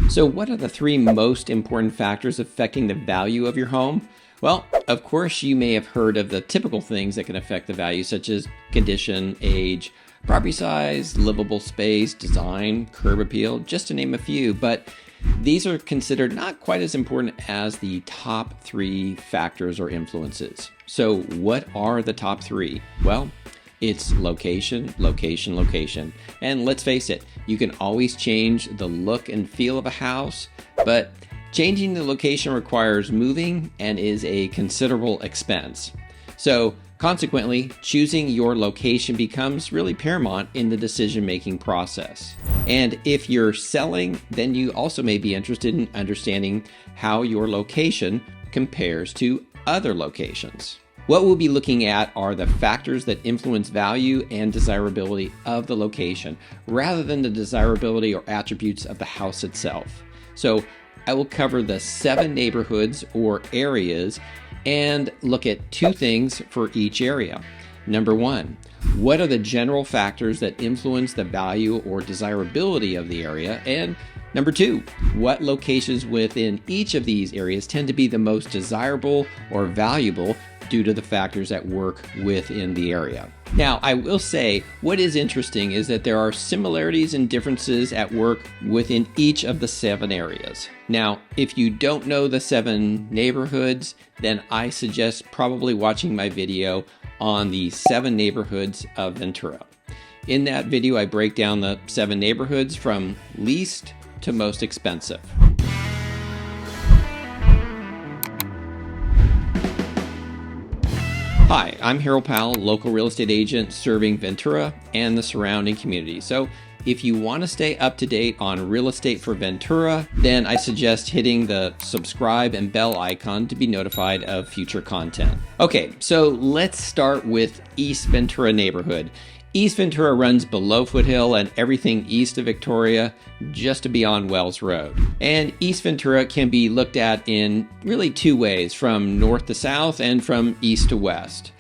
So what are the three most important factors affecting the value of your home? Well, of course, you may have heard of the typical things that can affect the value, such as condition, age, property size, livable space, design, curb appeal, just to name a few. But these are considered not quite as important as the top three factors or influences. So what are the top three? Well, it's location, location, location. And let's face it, you can always change the look and feel of a house, but changing the location requires moving and is a considerable expense. So consequently, choosing your location becomes really paramount in the decision-making process. And if you're selling, then you also may be interested in understanding how your location compares to other locations. What we'll be looking at are the factors that influence value and desirability of the location, rather than the desirability or attributes of the house itself. So I will cover the 7 neighborhoods or areas and look at 2 things for each area. Number 1, what are the general factors that influence the value or desirability of the area? And number 2, what locations within each of these areas tend to be the most desirable or valuable due to the factors at work within the area. Now, I will say what is interesting is that there are similarities and differences at work within each of the 7 areas. Now, if you don't know the 7 neighborhoods, then I suggest probably watching my video on the 7 neighborhoods of Ventura. In that video, I break down the 7 neighborhoods from least to most expensive. Hi, I'm Harold Powell, local real estate agent serving Ventura and the surrounding community. So if you want to stay up to date on real estate for Ventura, then I suggest hitting the subscribe and bell icon to be notified of future content. Okay, so let's start with East Ventura neighborhood. East Ventura runs below Foothill and everything east of Victoria, just to beyond Wells Road. And East Ventura can be looked at in really 2 ways, from north to south and from east to west.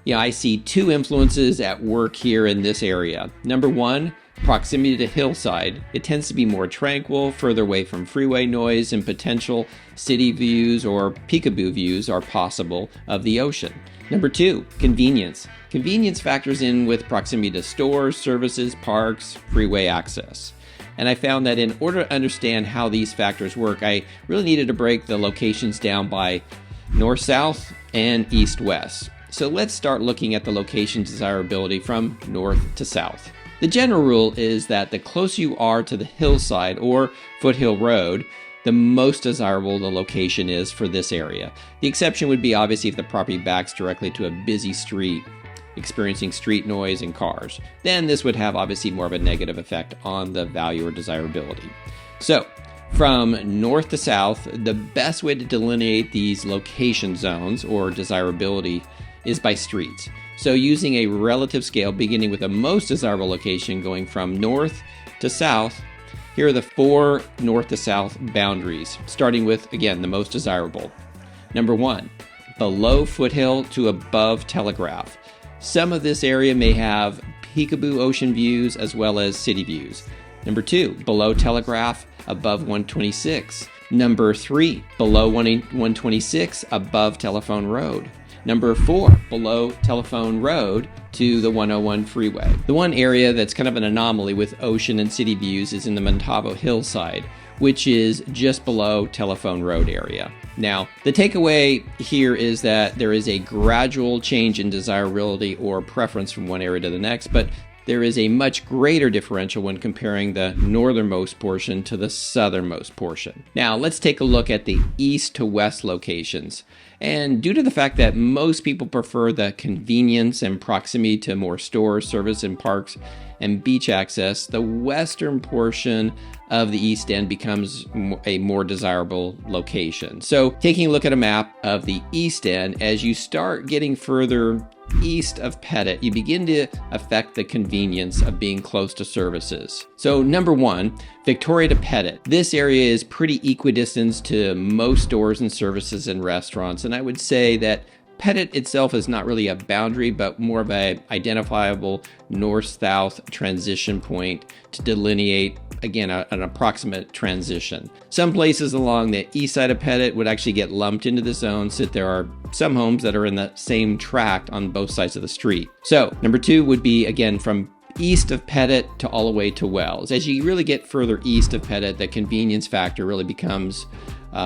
Yeah, I see 2 influences at work here in this area. Number 1, proximity to Hillside. It tends to be more tranquil, further away from freeway noise, and potential city views or peekaboo views are possible of the ocean. Number 2, convenience. Convenience factors in with proximity to stores, services, parks, freeway access. And I found that in order to understand how these factors work, I really needed to break the locations down by north-south and east-west. So let's start looking at the location desirability from north to south. The general rule is that the closer you are to the hillside or Foothill Road, the most desirable the location is for this area. The exception would be obviously if the property backs directly to a busy street, experiencing street noise and cars. Then this would have obviously more of a negative effect on the value or desirability. So from north to south, the best way to delineate these location zones or desirability is by streets. So using a relative scale beginning with the most desirable location going from north to south, here are the 4 north to south boundaries, starting with, again, the most desirable. Number 1, below Foothill to above Telegraph. Some of this area may have peekaboo ocean views as well as city views. Number 2, below Telegraph, above 126. Number 3, below 126, above Telephone Road. Number 4, below Telephone Road to the 101 freeway. The one area that's kind of an anomaly with ocean and city views is in the Ventura Hillside, which is just below Telephone Road area. Now, the takeaway here is that there is a gradual change in desirability or preference from one area to the next, but there is a much greater differential when comparing the northernmost portion to the southernmost portion. Now, let's take a look at the east to west locations. And due to the fact that most people prefer the convenience and proximity to more stores, service, and parks and beach access, the western portion of the East End becomes a more desirable location. So taking a look at a map of the East End, as you start getting further east of Pettit, you begin to affect the convenience of being close to services. So number 1, Victoria to Pettit. This area is pretty equidistant to most stores and services and restaurants, and I would say that Pettit itself is not really a boundary, but more of a identifiable north-south transition point to delineate, again, an approximate transition. Some places along the east side of Pettit would actually get lumped into the zone, since there are some homes that are in the same tract on both sides of the street. So number 2 would be, again, from east of Pettit to all the way to Wells. As you really get further east of Pettit, the convenience factor really becomes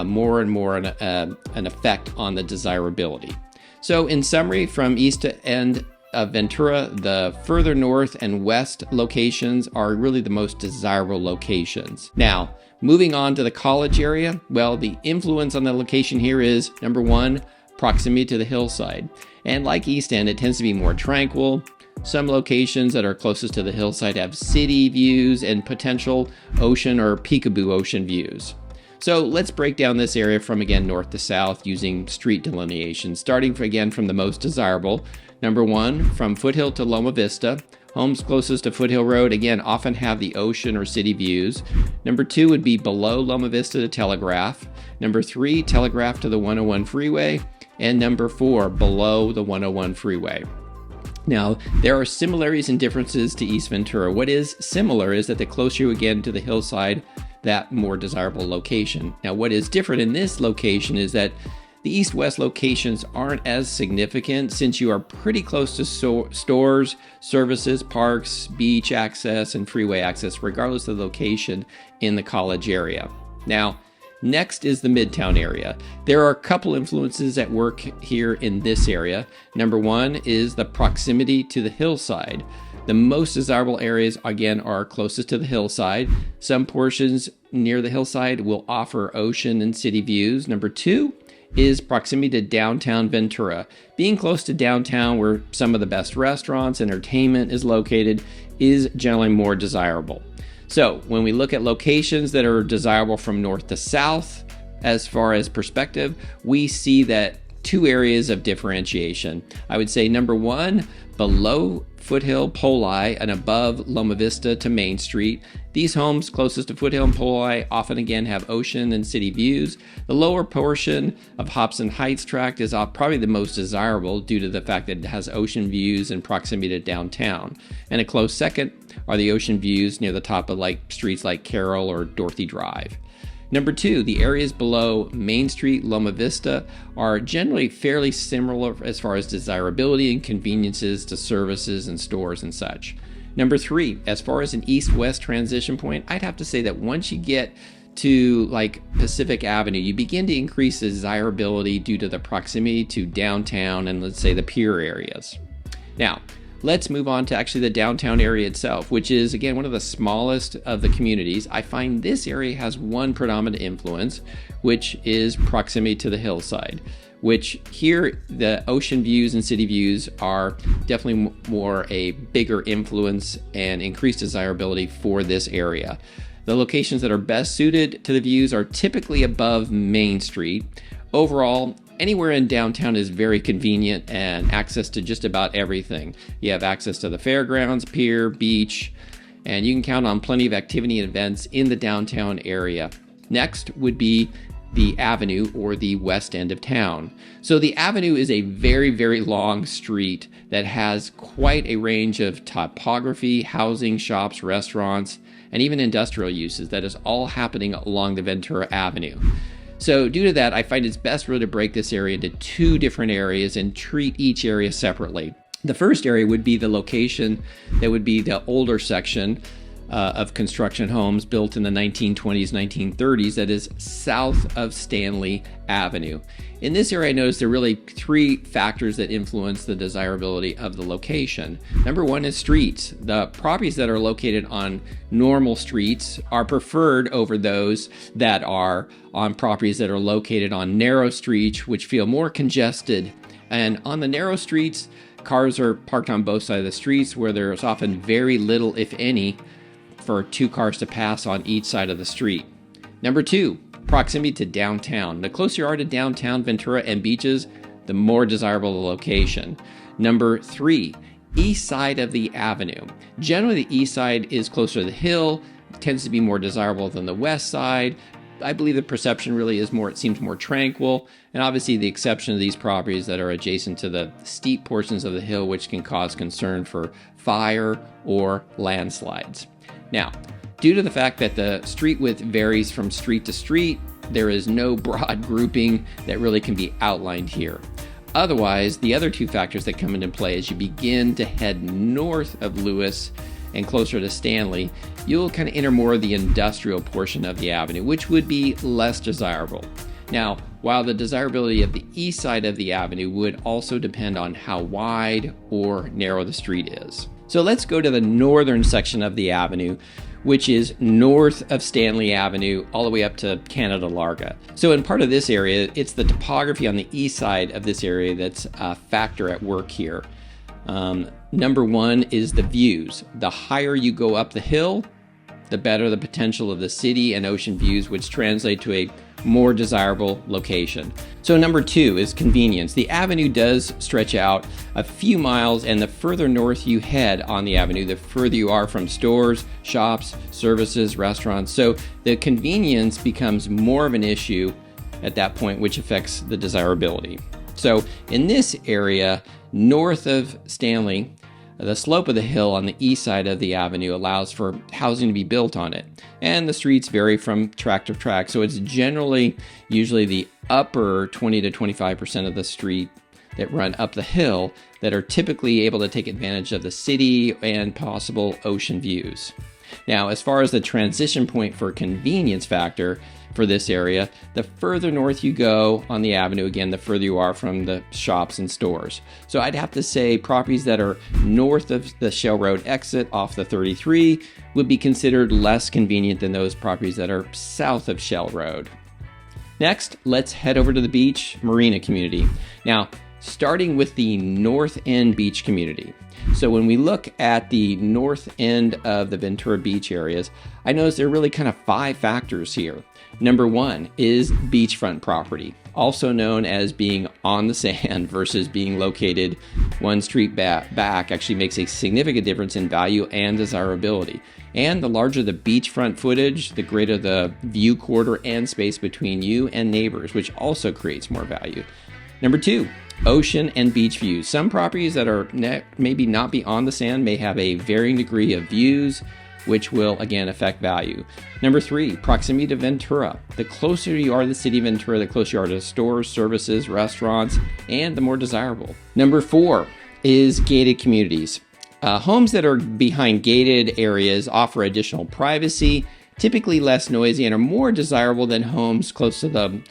more and more an effect on the desirability. So in summary, from east to end of Ventura, the further north and west locations are really the most desirable locations. Now, moving on to the college area, well, the influence on the location here is, number 1, proximity to the hillside. And like East End, it tends to be more tranquil. Some locations that are closest to the hillside have city views and potential ocean or peekaboo ocean views. So let's break down this area from, again, north to south using street delineation, starting again from the most desirable. Number 1, from Foothill to Loma Vista. Homes closest to Foothill Road, again, often have the ocean or city views. Number 2 would be below Loma Vista to Telegraph. Number 3, Telegraph to the 101 freeway. And number 4, below the 101 freeway. Now, there are similarities and differences to East Ventura. What is similar is that the closer you get to the hillside, that more desirable location. Now, what is different in this location is that the east-west locations aren't as significant, since you are pretty close to stores, services, parks, beach access, and freeway access, regardless of the location in the college area. Now, next is the Midtown area. There are a couple influences at work here in this area. Number 1 is the proximity to the hillside. The most desirable areas, again, are closest to the hillside. Some portions near the hillside will offer ocean and city views. Number 2 is proximity to downtown Ventura. Being close to downtown, where some of the best restaurants, entertainment is located, is generally more desirable. So when we look at locations that are desirable from north to south, as far as perspective, we see that 2 areas of differentiation. I would say number 1, below Foothill, Poli, and above Loma Vista to Main Street. These homes closest to Foothill and Poli often again have ocean and city views. The lower portion of Hobson Heights tract is probably the most desirable due to the fact that it has ocean views and proximity to downtown. And a close second are the ocean views near the top of streets like Carroll or Dorothy Drive. Number 2, the areas below Main Street, Loma Vista, are generally fairly similar as far as desirability and conveniences to services and stores and such. Number 3, as far as an east-west transition point, I'd have to say that once you get to Pacific Avenue, you begin to increase desirability due to the proximity to downtown and, let's say, the pier areas. Now, let's move on to actually the downtown area itself, which is, again, one of the smallest of the communities. I find this area has one predominant influence, which is proximity to the hillside, which here the ocean views and city views are definitely more a bigger influence and increased desirability for this area. The locations that are best suited to the views are typically above Main Street. Overall, anywhere in downtown is very convenient and access to just about everything. You have access to the fairgrounds, pier, beach, and you can count on plenty of activity and events in the downtown area. Next would be the Avenue, or the west end of town. So the Avenue is a very, very long street that has quite a range of topography, housing, shops, restaurants, and even industrial uses that is all happening along the Ventura Avenue. So due to that, I find it's best really to break this area into 2 different areas and treat each area separately. The first area would be the location that would be the older section of construction homes built in the 1920s, 1930s, that is south of Stanley Avenue. In this area, I noticed there are really 3 factors that influence the desirability of the location. Number 1 is streets. The properties that are located on normal streets are preferred over those that are on properties that are located on narrow streets, which feel more congested. And on the narrow streets, cars are parked on both sides of the streets, where there's often very little, if any, for 2 cars to pass on each side of the street. Number 2, proximity to downtown. The closer you are to downtown Ventura and beaches, the more desirable the location. Number 3, east side of the avenue. Generally, the east side is closer to the hill, tends to be more desirable than the west side. I believe the perception really is more, it seems more tranquil, and obviously the exception of these properties that are adjacent to the steep portions of the hill, which can cause concern for fire or landslides. Now, due to the fact that the street width varies from street to street, there is no broad grouping that really can be outlined here. Otherwise, the other two factors that come into play as you begin to head north of Lewis and closer to Stanley, you'll kind of enter more of the industrial portion of the avenue, which would be less desirable. Now, while the desirability of the east side of the avenue would also depend on how wide or narrow the street is. So let's go to the northern section of the avenue, which is north of Stanley Avenue all the way up to Canada Larga. So in part of this area, it's the topography on the east side of this area that's a factor at work here. Number one is the views. The higher you go up the hill, the better the potential of the city and ocean views, which translate to a more desirable location. So number two is convenience. The avenue does stretch out a few miles, and the further north you head on the avenue, the further you are from stores, shops, services, restaurants. So the convenience becomes more of an issue at that point, which affects the desirability. So in this area, north of Stanley, the slope of the hill on the east side of the avenue allows for housing to be built on it. And the streets vary from track to track, so it's generally usually the upper 20 to 25% of the street that run up the hill that are typically able to take advantage of the city and possible ocean views. Now, as far as the transition point for convenience factor for this area, the further north you go on the avenue, again, the further you are from the shops and stores. So I'd have to say properties that are north of the Shell Road exit off the 33 would be considered less convenient than those properties that are south of Shell Road. Next, let's head over to the beach Marina community. Now, starting with the North End Beach community. So when we look at the north end of the Ventura Beach areas, I notice there are really kind of 5 factors here. Number one is beachfront property, also known as being on the sand versus being located one street back actually makes a significant difference in value and desirability. And the larger the beachfront footage, the greater the view quarter and space between you and neighbors, which also creates more value. Number two, ocean and beach views. Some properties that are maybe not be on the sand may have a varying degree of views, which will again affect value. Number three, proximity to Ventura. The closer you are to the city of Ventura, the closer you are to stores, services, restaurants, and the more desirable. Number four is gated communities. Homes that are behind gated areas offer additional privacy, typically less noisy, and are more desirable than homes close to the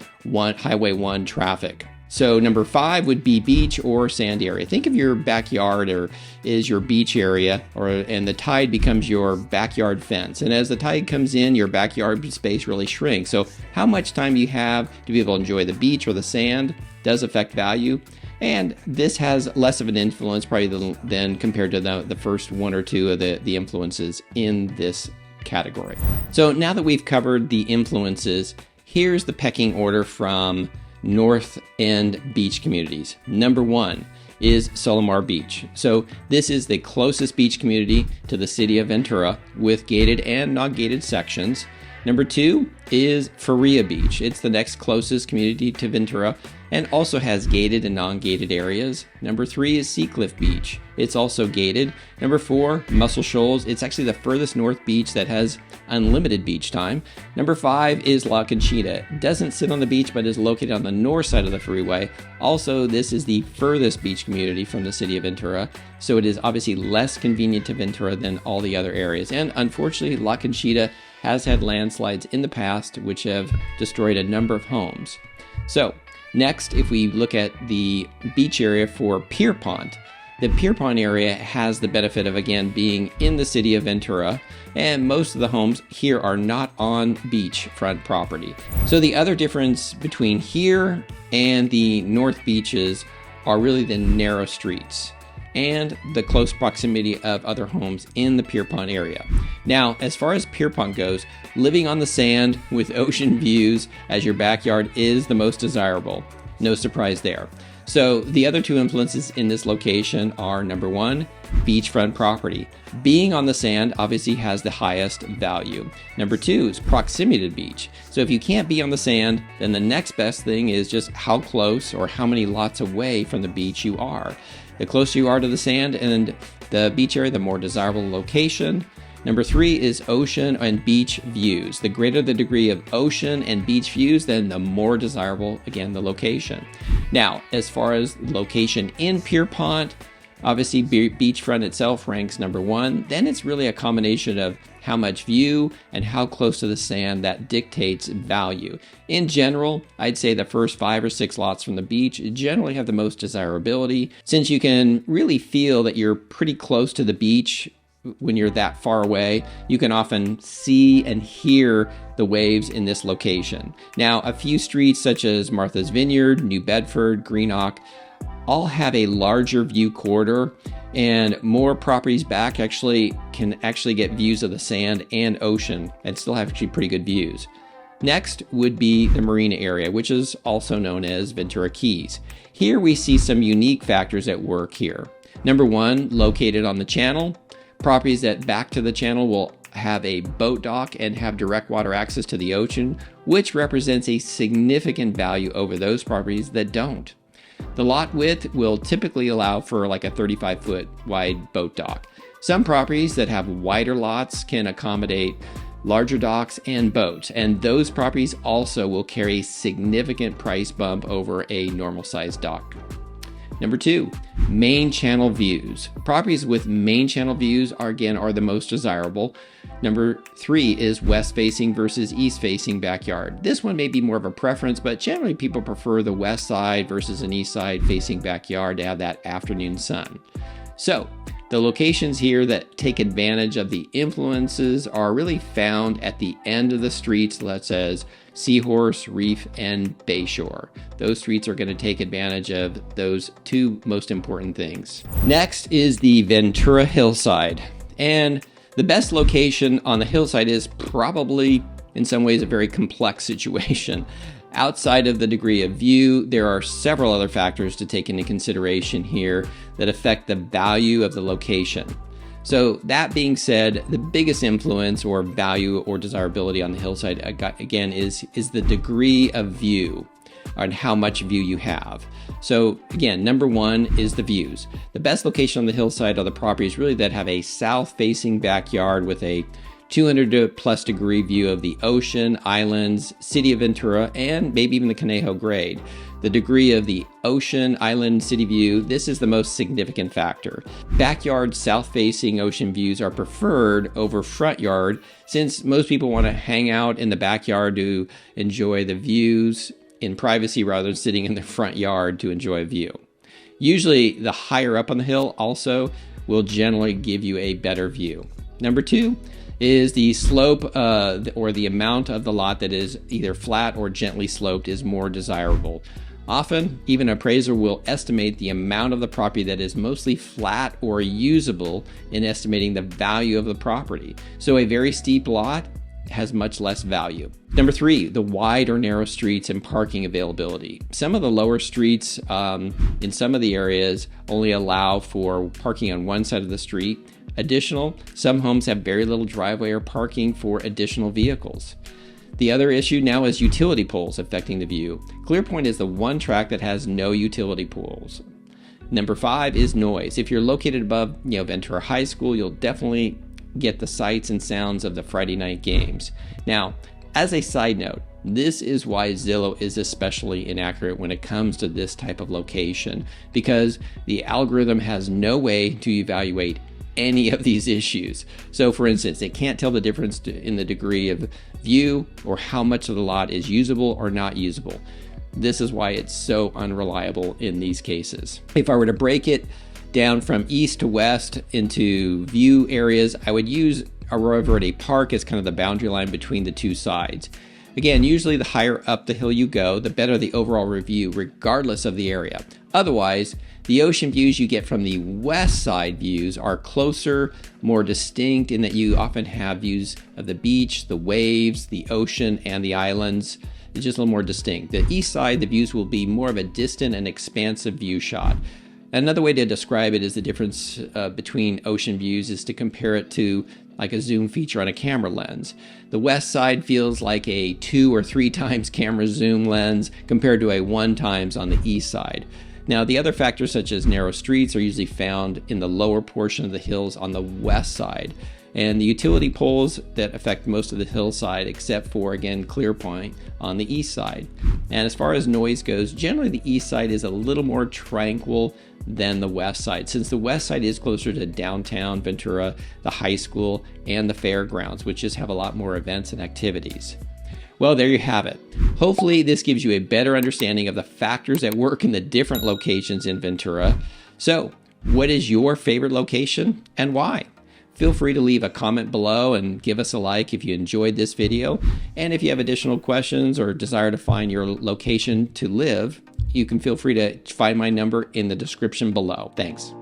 Highway 1 traffic. So number 5 would be beach or sand area. Think of your backyard or is your beach area, and the tide becomes your backyard fence. And as the tide comes in, your backyard space really shrinks. So how much time you have to be able to enjoy the beach or the sand does affect value. And this has less of an influence probably than compared to the first one or two of the influences in this category. So now that we've covered the influences, here's the pecking order from North End beach communities. Number 1 is Solomar Beach. So this is the closest beach community to the city of Ventura with gated and non-gated sections. Number 2 is Faria Beach. It's the next closest community to Ventura and also has gated and non-gated areas. Number 3 is Seacliff Beach. It's also gated. Number 4, Muscle Shoals. It's actually the furthest north beach that has unlimited beach time. Number 5 is La Conchita. It doesn't sit on the beach but is located on the north side of the freeway. Also, this is the furthest beach community from the city of Ventura, so it is obviously less convenient to Ventura than all the other areas. And unfortunately, La Conchita has had landslides in the past which have destroyed a number of homes. So next, if we look at the beach area for Pierpont, the Pierpont area has the benefit of, again, being in the city of Ventura, and most of the homes here are not on beachfront property. So the other difference between here and the north beaches are really the narrow streets and the close proximity of other homes in the Pierpont area. Now, as far as Pierpont goes, living on the sand with ocean views as your backyard is the most desirable. No surprise there. So the other two influences in this location are, number 1, beachfront property. Being on the sand obviously has the highest value. Number 2 is proximity to the beach. So if you can't be on the sand, then the next best thing is just how close or how many lots away from the beach you are. The closer you are to the sand and the beach area, the more desirable location. Number 3 is ocean and beach views. The greater the degree of ocean and beach views, then the more desirable, again, the location. Now, as far as location in Pierpont, obviously beachfront itself ranks number 1. Then it's really a combination of how much view and how close to the sand that dictates value. In general, I'd say the first 5 or 6 lots from the beach generally have the most desirability, since you can really feel that you're pretty close to the beach. When you're that far away, you can often see and hear the waves in this location. Now, a few streets such as Martha's Vineyard, New Bedford, Greenock, all have a larger view corridor, and more properties back can get views of the sand and ocean and still have actually pretty good views. Next would be the Marina area, which is also known as Ventura Keys. Here we see some unique factors at work here. Number 1, located on the channel. Properties that back to the channel will have a boat dock and have direct water access to the ocean, which represents a significant value over those properties that don't. The lot width will typically allow for like a 35-foot wide boat dock. Some properties that have wider lots can accommodate larger docks and boats, and those properties also will carry a significant price bump over a normal sized dock. Number 2, main channel views. Properties with main channel views are the most desirable. Number 3 is west facing versus east facing backyard. This one may be more of a preference, but generally people prefer the west side versus an east side facing backyard to have that afternoon sun. So the locations here that take advantage of the influences are really found at the end of the streets, such as Seahorse, Reef, and Bayshore. Those streets are going to take advantage of those 2 most important things. Next is the Ventura Hillside. And the best location on the hillside is probably, in some ways, a very complex situation. Outside of the degree of view, there are several other factors to take into consideration here that affect the value of the location. So that being said, the biggest influence or value or desirability on the hillside, again, is the degree of view and how much view you have. So again, number 1 is the views. The best location on the hillside are the properties really that have a south-facing backyard with a 200 plus degree view of the ocean, islands, city of Ventura, and maybe even the Conejo grade. The degree of the ocean, island, city view, this is the most significant factor. Backyard south-facing ocean views are preferred over front yard, since most people want to hang out in the backyard to enjoy the views in privacy rather than sitting in the front yard to enjoy a view. Usually the higher up on the hill also will generally give you a better view. Number 2 is the slope or the amount of the lot that is either flat or gently sloped is more desirable. Often, even an appraiser will estimate the amount of the property that is mostly flat or usable in estimating the value of the property. So a very steep lot has much less value. Number 3, the wide or narrow streets and parking availability. Some of the lower streets in some of the areas only allow for parking on one side of the street. Some homes have very little driveway or parking for additional vehicles. The other issue now is utility poles affecting the view. Clearpoint is the one track that has no utility poles. Number 5 is noise. If you're located above, Ventura High School, you'll definitely get the sights and sounds of the Friday night games. Now, as a side note, this is why Zillow is especially inaccurate when it comes to this type of location, because the algorithm has no way to evaluate any of these issues. So for instance, it can't tell the difference in the degree of view or how much of the lot is usable or not usable. This is why it's so unreliable in these cases. If I were to break it down from east to west into view areas, I would use Aurora Verde Park as kind of the boundary line between the 2 sides. Again, usually the higher up the hill you go, the better the overall review, regardless of the area. Otherwise, the ocean views you get from the west side views are closer, more distinct in that you often have views of the beach, the waves, the ocean, and the islands. It's just a little more distinct. The east side, the views will be more of a distant and expansive view shot. Another way to describe it is the difference between ocean views is to compare it to like a zoom feature on a camera lens. The west side feels like a 2 or 3 times camera zoom lens compared to a 1 times on the east side. Now, the other factors such as narrow streets are usually found in the lower portion of the hills on the west side, and the utility poles that affect most of the hillside except for, again, Clearpoint on the east side. And as far as noise goes, generally the east side is a little more tranquil than the west side, since the west side is closer to downtown Ventura, the high school, and the fairgrounds, which just have a lot more events and activities. Well, there you have it. Hopefully this gives you a better understanding of the factors at work in the different locations in Ventura. So, what is your favorite location and why? Feel free to leave a comment below and give us a like if you enjoyed this video. And if you have additional questions or desire to find your location to live, you can feel free to find my number in the description below. Thanks.